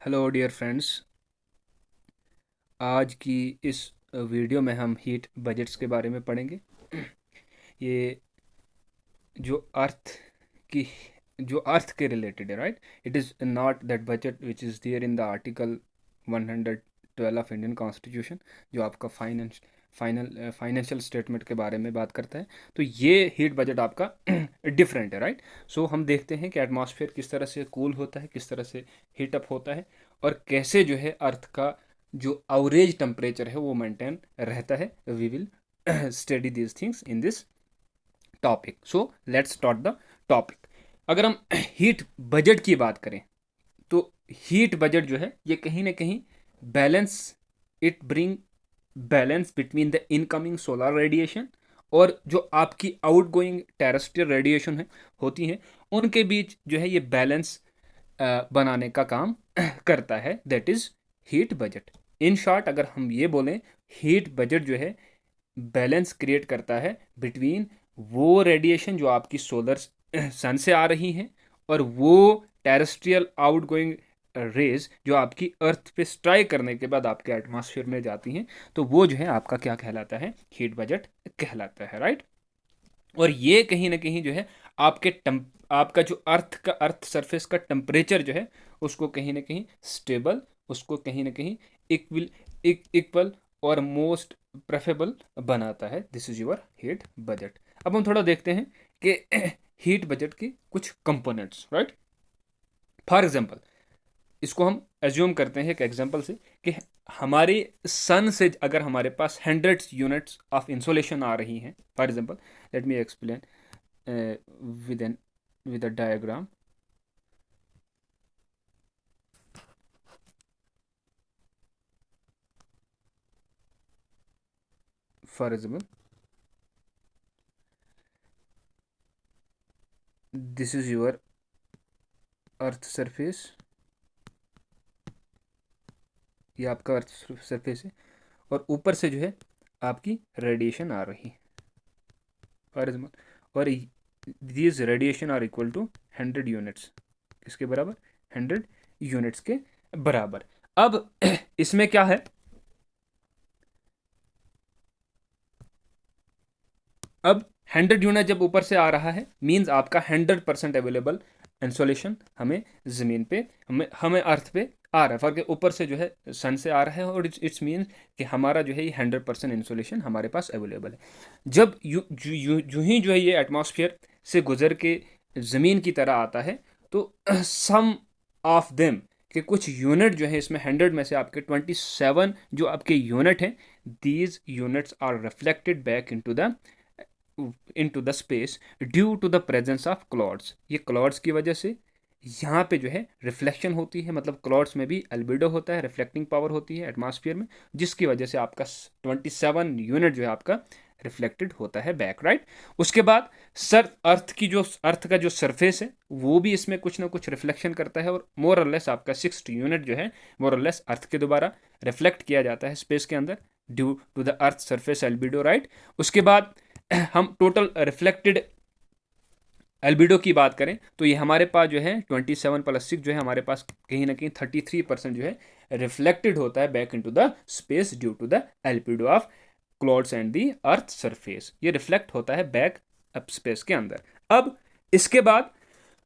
Hello dear friends. आज की इस वीडियो में हम हीट बजट्स के बारे में पढ़ेंगे। ये जो अर्थ की जो अर्थ के रिलेटेड है, right. It is not that budget which is there in the article 112 of Indian constitution, जो आपका फाइनेंशियल स्टेटमेंट के बारे में बात करता है। तो ये हीट बजट आपका डिफरेंट है, राइट। सो हम देखते हैं कि एटमॉस्फेयर किस तरह से कूल होता है, किस तरह से हीट अप होता है, और कैसे जो है अर्थ का जो एवरेज टेम्परेचर है वो मेंटेन रहता है। We will study these things in this topic. So let's start the topic. अगर हम हीट बजट की बात करें तो हीट बजट जो है ये कहीं ना कहीं balance, it bring balance between the incoming solar radiation और जो आपकी आउटगोइंग टेरेस्ट्रियल रेडिएशन है होती हैं, उनके बीच जो है ये बैलेंस बनाने का काम करता है। That is heat budget. In short अगर हम ये बोलें, हीट बजट जो है बैलेंस क्रिएट करता है बिटवीन वो रेडिएशन जो आपकी सोलर सन से आ रही हैं और वो टेरेस्ट्रियल आउटगोइंग रेज जो आपकी अर्थ पे स्ट्राइक करने के बाद आपके एटमॉस्फेयर में जाती हैं। तो वो जो है आपका क्या कहलाता है, हीट बजट कहलाता है, राइट। और ये कहीं ना कहीं जो है आपका जो अर्थ सरफेस का टेम्परेचर जो है उसको कहीं ना कहीं स्टेबल, उसको कहीं ना कहीं इक्वल इक्वल और मोस्ट प्रेफरेबल बनाता है। This is your heat budget. अब हम थोड़ा देखते हैं कि हीट बजट के कुछ कंपोनेंट्स, राइट। फॉर एग्जांपल, इसको हम एज्यूम करते हैं एक एग्जांपल से कि हमारे सन से अगर हमारे पास 100 यूनिट्स ऑफ इंसोलेशन आ रही हैं। For example, let me explain with an with a diagram. For example, this is your earth surface, ये आपका अर्थ सरफेस है, और ऊपर से जो है आपकी रेडिएशन आ रही है। फॉर एग्जाम्पल, और these radiation are equal to 100 units. किसके बराबर? 100 यूनिट्स के बराबर। अब इसमें क्या है, अब 100 यूनिट जब ऊपर से आ रहा है मीन्स आपका 100% अवेलेबल इंसोलेशन हमें ज़मीन पे, हमें अर्थ पे आ रहा है। फर्क ऊपर से जो है सन से आ रहा है, और इट्स मीन्स कि हमारा जो है ये 100% इंसोलेशन हमारे पास अवेलेबल है। जब यूं ही जो है ये एटमॉस्फेयर से गुजर के ज़मीन की तरह आता है तो सम ऑफ देम कि कुछ यूनिट जो है इसमें 100 में से आपके 27 जो आपके यूनिट हैं, these units are reflected back into the space due to the presence of clouds. ये क्लाउड्स की वजह से यहाँ पे जो है रिफ्लेक्शन होती है, मतलब क्लाउड्स में भी अल्बिडो होता है, रिफ्लेक्टिंग पावर होती है एटमॉस्फेयर में, जिसकी वजह से आपका 27 यूनिट जो है आपका रिफ्लेक्टेड होता है बैक, राइट। उसके बाद अर्थ का जो सरफेस है वो भी इसमें कुछ ना कुछ रिफ्लेक्शन करता है, और मोर और लेस आपका 60 यूनिट जो है मोर और लेस अर्थ के दोबारा रिफ्लेक्ट किया जाता है स्पेस के अंदर due to the earth surface albedo, right. उसके बाद हम टोटल रिफ्लेक्टेड एल्बिडो की बात करें तो ये हमारे पास जो है 27 + 6 जो है हमारे पास कहीं ना कहीं 33% जो है रिफ्लेक्टेड होता है back into the space due to the albedo of clouds and the earth surface. ये रिफ्लेक्ट होता है बैक अप स्पेस के अंदर। अब इसके बाद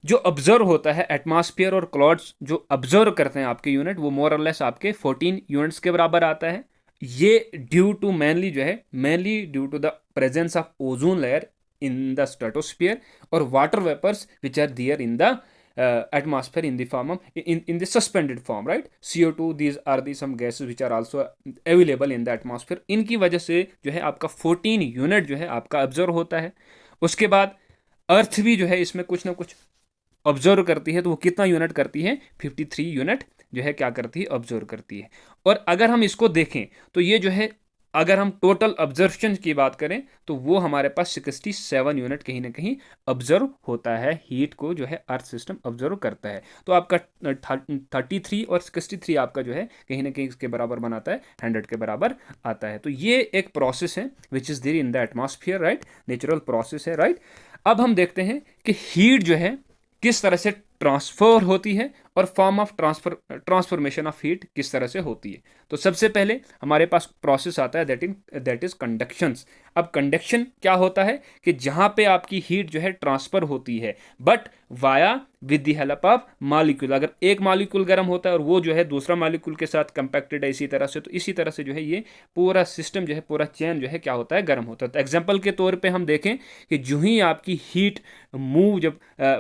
जो ऑब्जर्व होता है एटमॉस्फेयर और क्लाउड्स जो ऑब्जर्व करते हैं आपके यूनिट, वो मोर और लेस आपके 14 यूनिट्स के बराबर आता है। ये due to mainly due to the presence of ozone layer in the stratosphere और water vapours which are there in the atmosphere in the form of in the suspended form, right? CO2, these are the some gases which are also available in the atmosphere. इनकी वजह से जो है आपका 14 unit जो है आपका observe होता है। उसके बाद अर्थ भी जो है इसमें कुछ ना कुछ ऑब्जर्व करती है, तो वो कितना यूनिट करती है? 53 यूनिट जो है क्या करती है? ऑब्जर्व करती है। और अगर हम इसको देखें तो ये जो है, अगर हम टोटल ऑब्जर्वेशन की बात करें तो वो हमारे पास 67 यूनिट कहीं ना कहीं ऑब्जर्व होता है, हीट को जो है अर्थ सिस्टम ऑब्जर्व करता है। तो आपका 33 और 63 आपका जो है कहीं ना कहीं इसके बराबर बनाता है, 100 के बराबर आता है। तो ये एक प्रोसेस है which is there in the atmosphere, right. Natural process है, राइट। अब हम देखते हैं कि हीट जो है किस तरह से ट्रांसफर होती है और form of transformation of heat किस तरह से होती है। तो सबसे पहले हमारे पास प्रोसेस आता है दैट इज कंडक्शंस। अब कंडक्शन क्या होता है कि जहां पे आपकी हीट जो है ट्रांसफर होती है, but via with the help of molecule. अगर एक मॉलिक्यूल गर्म होता है और वो जो है दूसरा मॉलिक्यूल के साथ कंपैक्टेड है इसी तरह से, तो इसी तरह से जो है ये पूरा सिस्टम जो है, पूरा चेन जो है क्या होता है, गर्म होता है। तो एग्जाम्पल के तौर पे हम देखें कि जो ही आपकी हीट मूव जब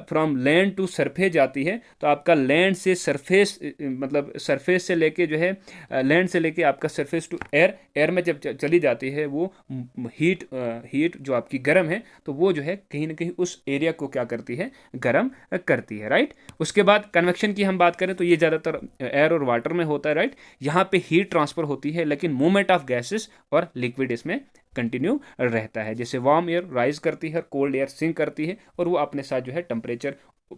फ्रॉम लैंड टू सरफेस जाती है, तो आपका लैंड से सरफेस, मतलब सरफेस से लेके जो है लैंड से लेके आपका सरफेस टू एयर, एयर में जब चली जाती है वो हीट जो आपकी गर्म है, तो वो जो है कहीं ना कहीं उस एरिया को क्या करती है, गर्म करती है, राइट। उसके बाद कन्वेक्शन की हम बात करें तो ये ज़्यादातर एयर और वाटर में होता है, राइट। यहाँ पे हीट ट्रांसफर होती है लेकिन मूवमेंट ऑफ गैसेस और लिक्विड इसमें कंटिन्यू रहता है। जैसे वार्म एयर राइज करती है, कोल्ड एयर सिंक करती है, और वो अपने साथ जो है टेम्परेचर,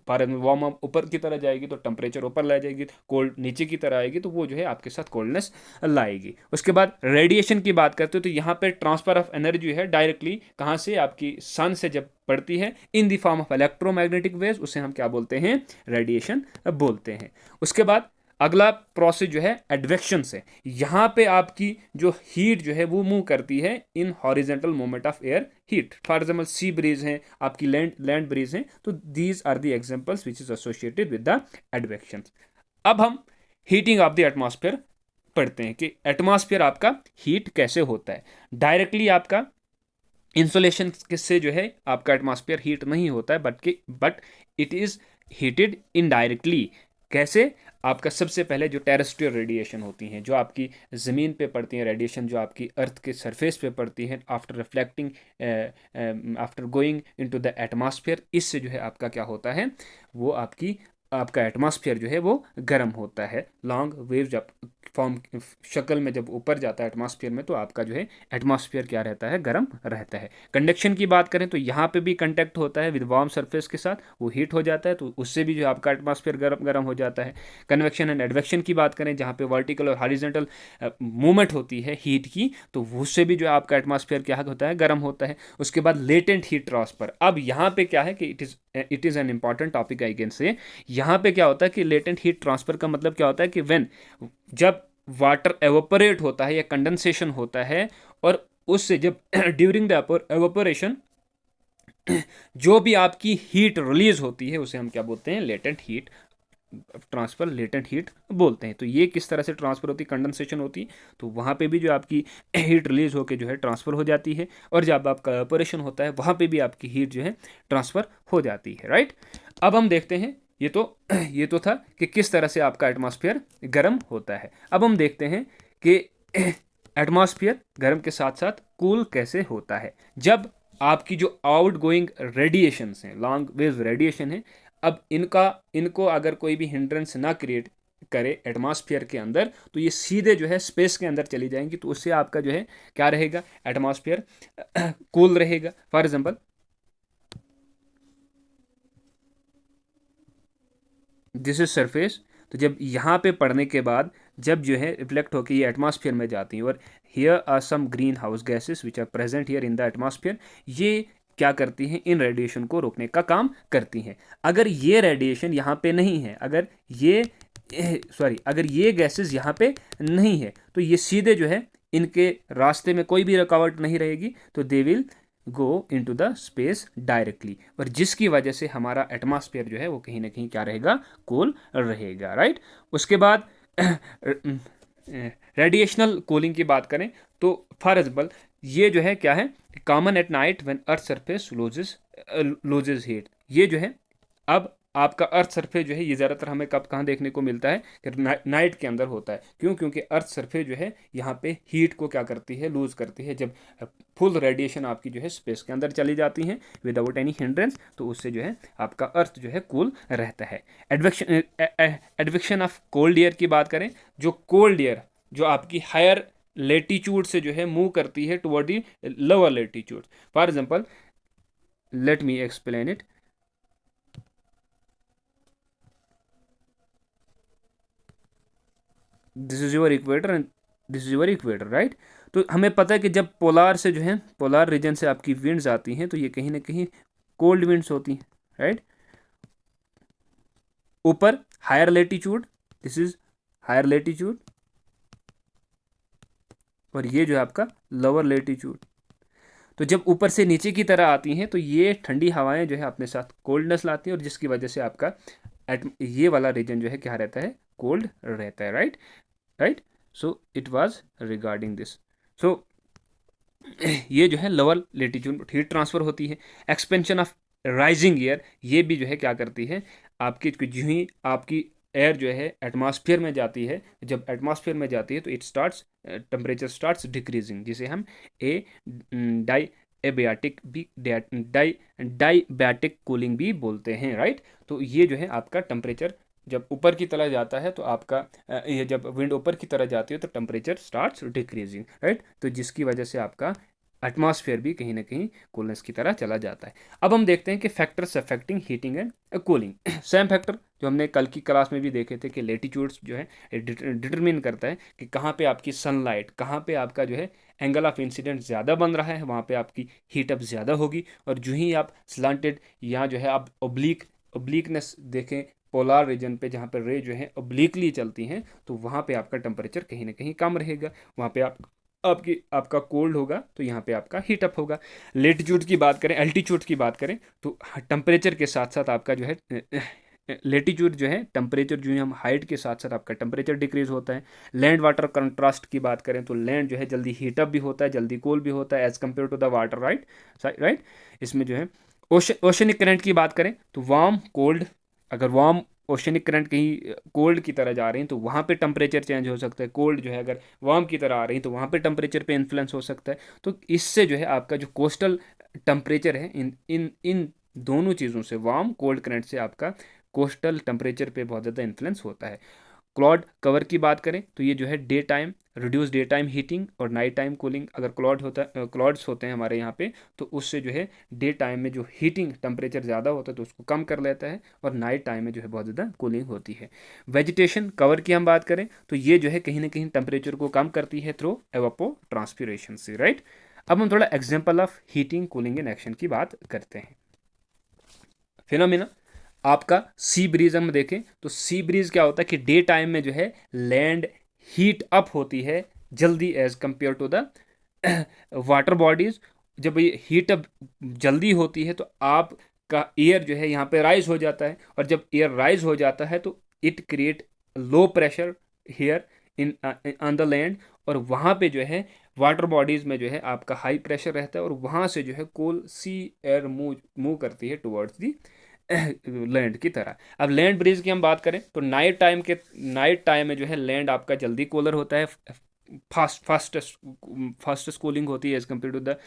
भारत में वार्म ऊपर की तरह जाएगी तो टेम्परेचर ऊपर ला जाएगी, कोल्ड नीचे की तरह आएगी तो वो जो है आपके साथ कोल्डनेस लाएगी। उसके बाद रेडिएशन की बात करते हो तो यहाँ पे ट्रांसफर ऑफ एनर्जी है डायरेक्टली कहाँ से, आपकी सन से जब पड़ती है in the form of electromagnetic waves, उसे हम क्या बोलते हैं, रेडिएशन बोलते हैं। उसके बाद अगला प्रोसेस जो है एडवेक्शन से, यहाँ पे आपकी जो हीट जो है वो मूव करती है in horizontal movement of air heat. For example sea breeze है, आपकी लैंड ब्रीज है, तो these are the examples which is associated with the advection. अब हम हीटिंग ऑफ द एटमॉस्फेयर पढ़ते हैं कि एटमॉस्फेयर आपका हीट कैसे होता है। डायरेक्टली आपका इंसुलेशन से जो है आपका एटमॉस्फेयर हीट नहीं होता है, but it is heated indirectly. कैसे, आपका सबसे पहले जो टेरेस्ट्रियल रेडिएशन होती हैं, जो आपकी ज़मीन पे पड़ती हैं, रेडिएशन जो आपकी अर्थ के सरफेस पे पड़ती हैं, after reflecting, after going into the atmosphere, इससे जो है आपका क्या होता है, वो आपका एटमॉस्फेयर जो है वो गर्म होता है। लॉन्ग वेव जब फॉर्म शक्ल में जब ऊपर जाता है एटमॉस्फेयर में, तो आपका जो है एटमॉस्फेयर क्या रहता है, गर्म रहता है। कंडक्शन की बात करें तो यहाँ पे भी कंटेक्ट होता है विद वार्म सरफेस के साथ, वो हीट हो जाता है, तो उससे भी जो आपका एटमॉस्फेयर गर्म हो जाता है। कन्वेक्शन एंड एडवेक्शन की बात करें, जहाँ पे वर्टिकल और हॉरिजॉन्टल मूवमेंट होती है हीट की, तो उससे भी जो आपका एटमॉस्फेयर क्या होता है, गर्म होता है। उसके बाद लेटेंट हीट ट्रांसफर। अब यहाँ पे क्या है कि it is an important topic I can say. यहाँ पे क्या होता है कि लेटेंट हीट ट्रांसफर का मतलब क्या होता है कि जब वाटर एवोपरेट होता है या कंडेंसेशन होता है, और उससे जब ड्यूरिंग द एवोपरेशन जो भी आपकी हीट रिलीज होती है, उसे हम क्या बोलते हैं, latent heat transfer, latent heat बोलते हैं। तो ये किस तरह से ट्रांसफर होती है, कंडेंसेशन होती है, तो वहाँ पे भी जो आपकी हीट रिलीज होकर जो है ट्रांसफर हो जाती है, और जब आपका एवोपरेशन होता है वहाँ पे भी आपकी हीट जो है ट्रांसफर हो जाती है, राइट। अब हम देखते हैं, ये तो था कि किस तरह से आपका एटमॉस्फेयर गर्म होता है। अब हम देखते हैं कि एटमॉस्फेयर गर्म के साथ साथ कूल कैसे होता है। जब आपकी जो आउट गोइंग रेडिएशन हैं, लॉन्ग वेव रेडिएशन है, अब इनको अगर कोई भी हिंड्रेंस ना क्रिएट करे एटमॉस्फेयर के अंदर, तो ये सीधे जो है स्पेस के अंदर चली जाएंगी, तो उससे आपका जो है क्या रहेगा, एटमॉस्फेयर कूल रहेगा। For example this is surface, तो जब यहाँ पे पड़ने के बाद जब जो है रिफ्लेक्ट होकर ये एटमॉस्फेयर में जाती हैं, और here are some greenhouse gases which are present here in the atmosphere, ये क्या करती हैं, इन रेडिएशन को रोकने का काम करती हैं। अगर ये रेडिएशन यहाँ पे नहीं है, अगर ये गैसेस यहाँ पे नहीं है, तो ये सीधे जो है इनके रास्ते में कोई भी रुकावट नहीं रहेगी, तो they will go into the space directly, और जिसकी वजह से हमारा एटमॉस्फेयर जो है वो कहीं ना कहीं क्या रहेगा, कूल रहेगा, राइट। उसके बाद रेडिएशनल कूलिंग की बात करें तो फॉर एग्जाम्पल ये जो है क्या है, common at night when earth surface loses heat. ये जो है अब आपका अर्थ सरफेस जो है ये ज़्यादातर हमें कब कहाँ देखने को मिलता है कि नाइट के अंदर होता है। क्यों? क्योंकि अर्थ सरफेस जो है यहाँ पे हीट को क्या करती है, लूज करती है। जब फुल रेडिएशन आपकी जो है स्पेस के अंदर चली जाती हैं विदाउट एनी हिंड्रेंस, तो उससे जो है आपका अर्थ जो है कूल रहता है। एडवेक्शन ऑफ कोल्ड एयर की बात करें, जो कोल्ड एयर जो आपकी हायर लेटीट्यूड से जो है मूव करती है toward the lower latitude. For example let me explain it. This is your equator and this is your equator, right. तो हमें पता है कि जब पोलार से जो है पोलार रीजन से आपकी विंड्स आती हैं, तो ये कहीं ना कहीं कोल्ड विंड्स होती हैं, राइट। ऊपर higher latitude, this is higher latitude, और ये जो है आपका लोअर लेटीट्यूड। तो जब ऊपर से नीचे की तरह आती हैं तो ये ठंडी हवाएं जो है अपने साथ कोल्डनेस लाती हैं, और जिसकी वजह से आपका ये वाला रीजन जो है क्या रहता है, कोल्ड रहता है, right right. So it was regarding this. So ये जो है लोअर लेटीट्यूड हीट ट्रांसफर होती है। एक्सपेंशन ऑफ राइजिंग एयर, ये भी जो है क्या करती है, आपकी जो ही आपकी एयर जो है एटमॉस्फेयर में जाती है, जब एटमॉस्फेयर में जाती है तो it starts temperature starts decreasing, जिसे हम ए डाई एबियाटिक भी डाईबैटिक कूलिंग भी बोलते हैं, राइट। तो ये जो है आपका टेम्परेचर जब ऊपर की तरह जाता है तो आपका ये जब विंड ऊपर की तरह जाती है तो टेम्परेचर स्टार्ट्स डिक्रीजिंग, राइट। तो जिसकी वजह से आपका एटमॉस्फेयर भी कहीं ना कहीं कूलनेस की तरह चला जाता है। अब हम देखते हैं कि factors affecting heating and cooling. Same factor जो हमने कल की क्लास में भी देखे थे कि लेटीट्यूड्स जो है डिटरमिन करता है कि कहाँ पे आपकी सनलाइट, कहाँ पे आपका जो है एंगल ऑफ इंसिडेंट ज़्यादा बन रहा है, वहाँ पे आपकी हीट अप ज़्यादा होगी। और जो ही आप स्लांटेड या जो है आप ओब्लिकनेस देखें पोलार रीजन पे, जहाँ पर रे जो है ओब्लिकली चलती हैं, तो वहाँ पे आपका टेम्परेचर कहीं ना कहीं कम रहेगा, वहाँ पे आपका कोल्ड होगा, तो यहाँ पे आपका हीट अप होगा। लेटीट्यूड की बात करें, एल्टीट्यूड की बात करें, तो टेम्परेचर के साथ साथ आपका जो है लेटीट्यूड जो है टेम्परेचर जो है हम हाइट के साथ साथ आपका टेम्परेचर डिक्रीज होता है। लैंड वाटर कंट्रास्ट की बात करें तो लैंड जो है जल्दी हीट अप भी होता है, जल्दी कूल भी होता है as compare to the water, right right. इसमें जो है ओशनिक करंट की बात करें तो वार्म कोल्ड, अगर वार्म ओशनिक करंट कहीं कोल्ड की तरह जा रही हैं तो वहाँ पे टेम्परेचर चेंज हो सकता है। कोल्ड जो है अगर वार्म की तरह आ रही हैं तो वहाँ पे टेम्परेचर पे इन्फ्लुएंस हो सकता है। तो इससे जो है आपका जो कोस्टल टेम्परेचर है, इन इन इन दोनों चीज़ों से, वार्म कोल्ड करंट से आपका कोस्टल टेम्परेचर पे बहुत ज़्यादा इन्फ्लुएंस होता है। क्लाउड कवर की बात करें तो ये जो है day time reduce day time heating और नाइट टाइम कूलिंग। अगर क्लाउड्स होते हैं हमारे यहाँ पे तो उससे जो है डे टाइम में जो हीटिंग टेम्परेचर ज़्यादा होता है तो उसको कम कर लेता है, और नाइट टाइम में जो है बहुत ज़्यादा कूलिंग होती है। वेजिटेशन कवर की हम बात करें तो ये जो है कहीं ना कहीं टेम्परेचर को कम करती है थ्रू एवापो ट्रांसपिरेशन से, राइट। अब हम थोड़ा example of heating cooling in action की बात करते हैं। फिनोमिना आपका सी ब्रीज हम देखें तो सी ब्रीज क्या होता है कि डे टाइम में जो है लैंड हीट अप होती है जल्दी as compare to the water bodies. जब ये हीट अप जल्दी होती है तो आपका एयर जो है यहाँ पे राइज हो जाता है, और जब एयर राइज हो जाता है तो it create low pressure here in on the land, और वहाँ पे जो है वाटर बॉडीज में जो है आपका हाई प्रेशर रहता है, और वहाँ से जो है कोल सी एयर मूव करती है टुवर्ड्स दी लैंड की तरह। अब लैंड ब्रीज की हम बात करें तो नाइट टाइम में जो है लैंड आपका जल्दी कूलर होता है, फास्टेस्ट कूलिंग होती है as compare to the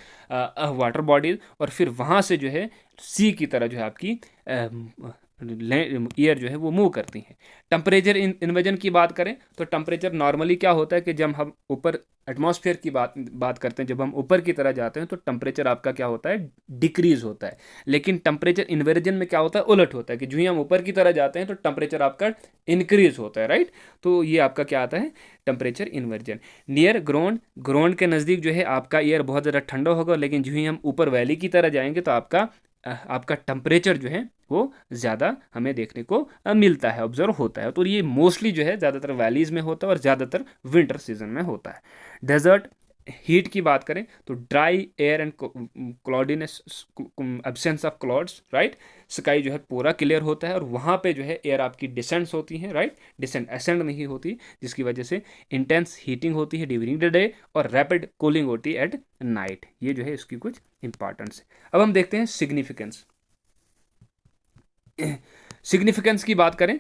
water bodies, और फिर वहाँ से जो है सी की तरह जो है आपकी ईयर जो है वो मूव करती हैं। टेम्परेचर इन्वर्जन की बात करें तो टेम्परेचर नॉर्मली क्या होता है कि जब हम ऊपर एटमॉस्फेयर की बात करते हैं, जब हम ऊपर की तरह जाते हैं तो टेम्परेचर आपका क्या होता है, डिक्रीज होता है। लेकिन टेम्परेचर इन्वर्जन में क्या होता है, उलट होता है कि जो ही हम ऊपर की तरह जाते हैं तो टेम्परेचर आपका इंक्रीज होता है, राइट। तो ये आपका क्या आता है, टेम्परेचर इन्वर्जन। नियर ग्राउंड के नज़दीक जो है आपका एयर बहुत ज़्यादा ठंडा होगा, लेकिन जो ही हम ऊपर वैली की तरह जाएंगे तो आपका टेम्परेचर जो है वो ज़्यादा हमें देखने को मिलता है, ऑब्जर्व होता है। तो ये मोस्टली जो है ज़्यादातर वैलीज़ में होता है और ज़्यादातर विंटर सीजन में होता है। डेजर्ट हीट की बात करें तो dry air and cloudiness, absence of clouds, right. Sky जो है पूरा क्लियर होता है और वहाँ पे जो है एयर आपकी डिसेंट्स होती हैं, राइट, डिसेंट असेंड नहीं होती, जिसकी वजह से इंटेंस हीटिंग होती है ड्यूरिंग द डे और रैपिड कूलिंग होती है एट नाइट। ये जो है इसकी कुछ इंपॉर्टेंस है। अब हम देखते हैं सिग्निफिकेंस। सिग्निफिकेंस की बात करें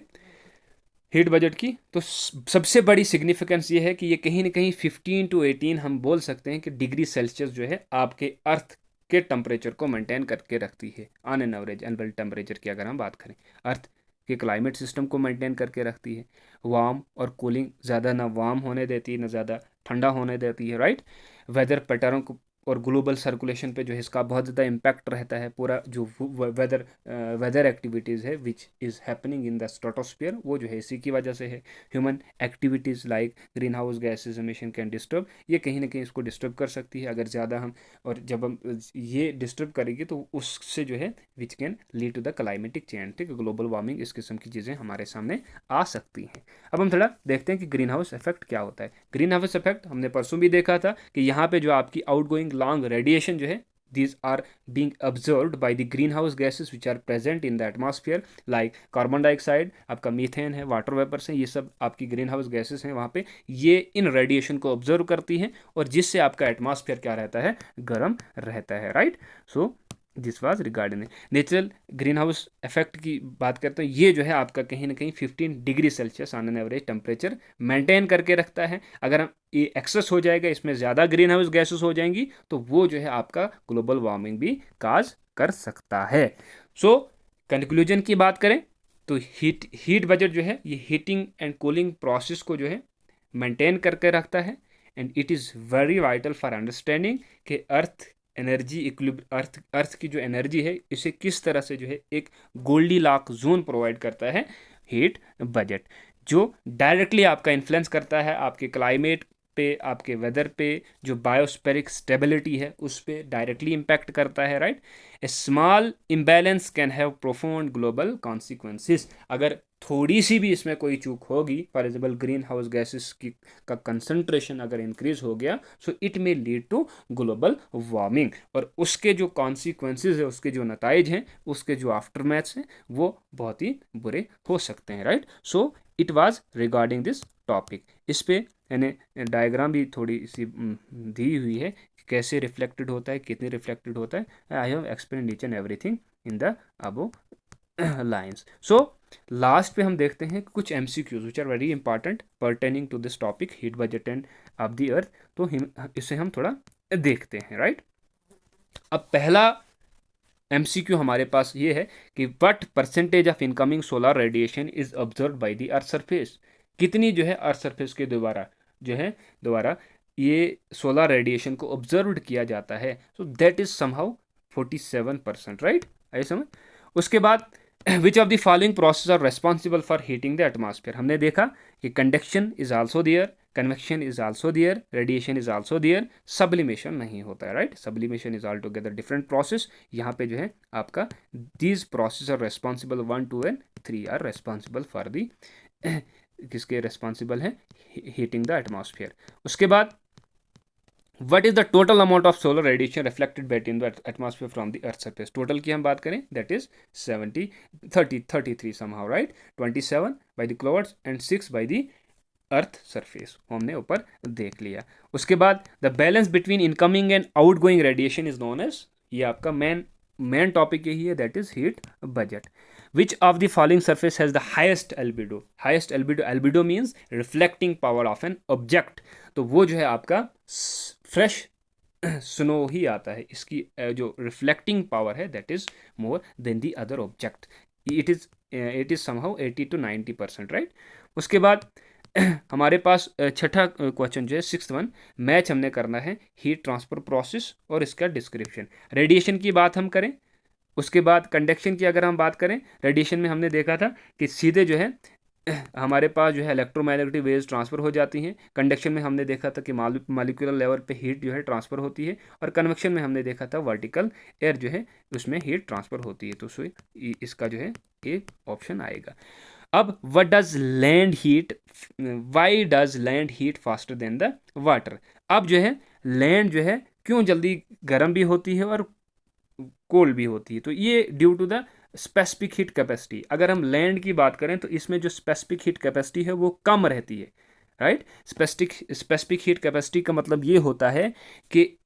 हीट बजट की तो सबसे बड़ी सिग्निफिकेंस ये है कि ये कहीं ना कहीं 15 to 18 हम बोल सकते हैं कि डिग्री सेल्सियस जो है आपके अर्थ के टेम्परेचर को मेंटेन करके रखती है on an average annual temperature की अगर हम बात करें। अर्थ के क्लाइमेट सिस्टम को मेंटेन करके रखती है, वार्म और कूलिंग, ज़्यादा ना वार्म होने देती है ना ज़्यादा ठंडा होने देती है, राइट। वेदर पैटर्न और ग्लोबल सर्कुलेशन पे जो है इसका बहुत ज़्यादा इम्पैक्ट रहता है। पूरा जो वेदर एक्टिविटीज़ है which is happening in the stratosphere, वो जो है इसी की वजह से है। Human activities like green house gases emission can disturb, ये कहीं ना कहीं इसको डिस्टर्ब कर सकती है अगर ज़्यादा हम, और जब हम ये डिस्टर्ब करेंगे तो उससे जो है which can lead to the climatic change, ठीक है, ग्लोबल वार्मिंग, इस किस्म की चीज़ें हमारे सामने आ सकती हैं। अब हम थोड़ा देखते हैं कि ग्रीन हाउस इफेक्ट क्या होता है। ग्रीन हाउस इफेक्ट हमने परसों भी देखा था कि यहाँ पे जो आपकी आउटगोइंग लॉन्ग रेडिएशन जो है, these are being observed by the greenhouse gases which are present in the atmosphere like carbon dioxide, आपका मीथेन है, वाटर वेपर्स हैं, ये सब आपकी ग्रीन हाउस गैसेस हैं वहाँ पे, ये इन रेडिएशन को ऑब्जर्व करती हैं और जिससे आपका एटमॉस्फेयर क्या रहता है, गर्म रहता है, right. So this was regarding natural green house effect की बात करते हैं। ये जो है आपका कहीं ना कहीं 15 degree Celsius on an average temperature maintain करके रखता है। अगर हम ये एक्सेस हो जाएगा, इसमें ज़्यादा ग्रीन हाउस गैसेस हो जाएंगी तो वो जो है आपका ग्लोबल वार्मिंग भी काज कर सकता है। सो कंक्लूजन की बात करें तो हीट बजट जो है ये हीटिंग एंड कूलिंग प्रोसेस को जो है मेंटेन करके रखता है and it is very vital for understanding कि अर्थ की जो एनर्जी है इसे किस तरह से जो है एक गोल्डी लॉक जोन प्रोवाइड करता है हीट बजट, जो डायरेक्टली आपका इन्फ्लुएंस करता है आपके क्लाइमेट पे, आपके वेदर पे, जो बायोस्फेरिक स्टेबिलिटी है उस पर डायरेक्टली इम्पैक्ट करता है, right. A small imbalance can have profound global consequences, अगर थोड़ी सी भी इसमें कोई चूक होगी, for example greenhouse gases की का कंसंट्रेशन अगर इंक्रीज हो गया, so it may lead to global warming, और उसके जो कॉन्सिक्वेंसेस है, उसके जो नताइज हैं, उसके जो आफ्टर मैथ्स हैं, वो बहुत ही बुरे हो सकते हैं, right. So it was regarding this topic. इस पे यानी डायग्राम भी थोड़ी सी दी हुई है कि कैसे रिफ्लेक्टेड होता है, कितने रिफ्लेक्टेड होता है। I have explain each and everything in the above lines. So last पे हम देखते हैं कुछ MCQs which are very important pertaining to this topic heat budget and of the earth, तो इसे हम थोड़ा देखते हैं, राइट। अब पहला MCQ हमारे पास ये है कि what percentage of incoming solar radiation is observe by the earth surface, कितनी जो है अर्थ सरफेस के द्वारा ये सोलर रेडिएशन को ऑब्जर्व किया जाता है। So that is somehow 47%, right. आई समझ। उसके बाद which of the following process are responsible for heating the atmosphere, हमने देखा कि conduction is also there, convection is also there, radiation is also there, sublimation नहीं होता है, right. Sublimation is all together different process. यहाँ पे जो है आपका these process are responsible 1, 2 and 3 are responsible for the किसके रेस्पॉन्सिबल है, हीटिंग द एटमॉस्फेयर। उसके बाद What is the total amount of solar radiation reflected back in the atmosphere from the Earth's surface? Total की हम बात करें that is 33 somehow, right? 27 by the clouds and 6 by the earth surface हमने ऊपर देख लिया। उसके बाद the balance between incoming and outgoing radiation is known as, ये आपका मेन टॉपिक यही है, that is heat budget. Which of the following surface has the highest albedo, highest albedo means reflecting power of an object, तो वो जो है आपका fresh snow ही आता है, इसकी जो रिफ्लेक्टिंग पावर है that is more than the other object, it is somehow 80 to 90%, right. उसके बाद हमारे पास छठा क्वेश्चन जो है 6th वन, मैच हमने करना है हीट ट्रांसफर प्रोसेस और इसका डिस्क्रिप्शन। रेडिएशन की बात हम करें, उसके बाद कंडक्शन की अगर हम बात करें, रेडिएशन में हमने देखा था कि सीधे जो है हमारे पास जो है इलेक्ट्रोमैग्नेटिक वेव्स ट्रांसफर हो जाती हैं। कंडक्शन में हमने देखा था कि मॉलिक्यूलर लेवल पे हीट जो है ट्रांसफर होती है, और कन्वेक्शन में हमने देखा था वर्टिकल एयर जो है उसमें हीट ट्रांसफर होती है। तो इसका जो है एक ऑप्शन आएगा। अब what does land heat, why does land heat faster than the water, अब जो है लैंड जो है क्यों जल्दी गर्म भी होती है और कोल्ड भी होती है, तो ये due to the specific heat capacity. अगर हम लैंड की बात करें तो इसमें जो स्पेसिफिक हीट कैपेसिटी है वो कम रहती है, राइट। स्पेसिफिक हीट कैपेसिटी का मतलब ये होता है कि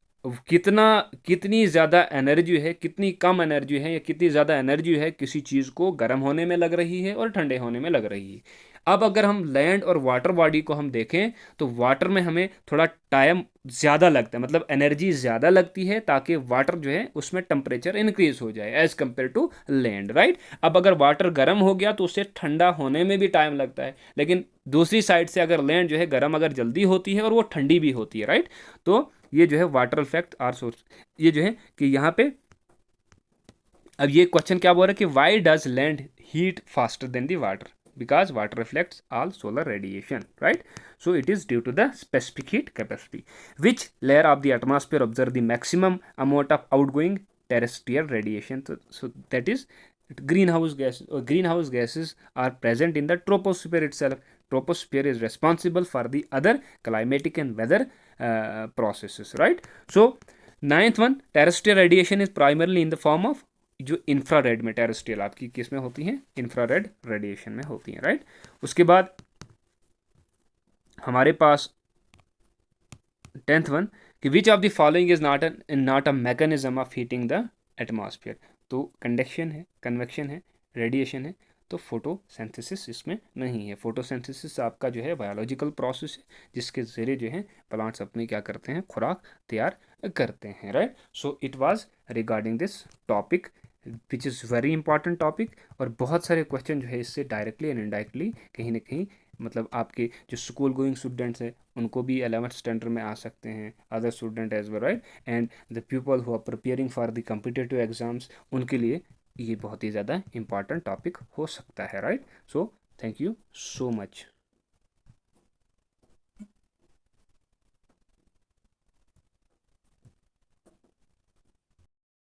कितनी ज़्यादा एनर्जी है, कितनी कम एनर्जी है, या कितनी ज़्यादा एनर्जी है किसी चीज़ को गर्म होने में लग रही है और ठंडे होने में लग रही है। अब अगर हम लैंड और वाटर बॉडी को हम देखें तो वाटर में हमें थोड़ा टाइम ज़्यादा लगता है, मतलब एनर्जी ज़्यादा लगती है ताकि वाटर जो है उसमें टेम्परेचर इंक्रीज हो जाए as compare to land, right. अब अगर वाटर गर्म हो गया तो उससे ठंडा होने में भी टाइम लगता है, लेकिन दूसरी साइड से अगर लैंड जो है गर्म अगर जल्दी होती है और वो ठंडी भी होती है, राइट। तो ये जो है वाटर इफेक्ट आर सोर्स, ये जो है कि यहाँ पे अब ये क्वेश्चन क्या बोल रहा है कि why does land heat faster than the water, because water reflects all solar radiation, right? So it is due to the specific heat capacity. Which layer of the atmosphere observe the maximum amount of outgoing terrestrial radiation? So that is greenhouse gas, or greenhouse gases are present in the troposphere itself. Troposphere is responsible for the other climatic and weather processes, right? So ninth one, terrestrial radiation is primarily in the form of जो infrared में, terrestrial आपकी किस में होती हैं, infrared radiation में होती हैं, राइट। उसके बाद हमारे पास 10th वन कि विच of the following is not a mechanism of heating the atmosphere. तो कंडक्शन है, कन्वेक्शन है, रेडिएशन है, तो फोटोसिंथेसिस इसमें नहीं है। फोटोसिंथेसिस आपका जो है बायोलॉजिकल प्रोसेस है जिसके ज़रिए जो है प्लांट्स अपनी क्या करते हैं, खुराक तैयार करते हैं, right. So it was regarding this topic which is very important topic, और बहुत सारे क्वेश्चन जो है इससे डायरेक्टली एंड इनडायरेक्टली कहीं ना कहीं मतलब आपके जो स्कूल गोइंग स्टूडेंट्स हैं उनको भी 11th स्टैंडर्ड में आ सकते हैं, other student as well, right. And the people who are preparing for the competitive exams, उनके लिए ये बहुत ही ज़्यादा इंपॉर्टेंट टॉपिक हो सकता है, right. So thank you so much.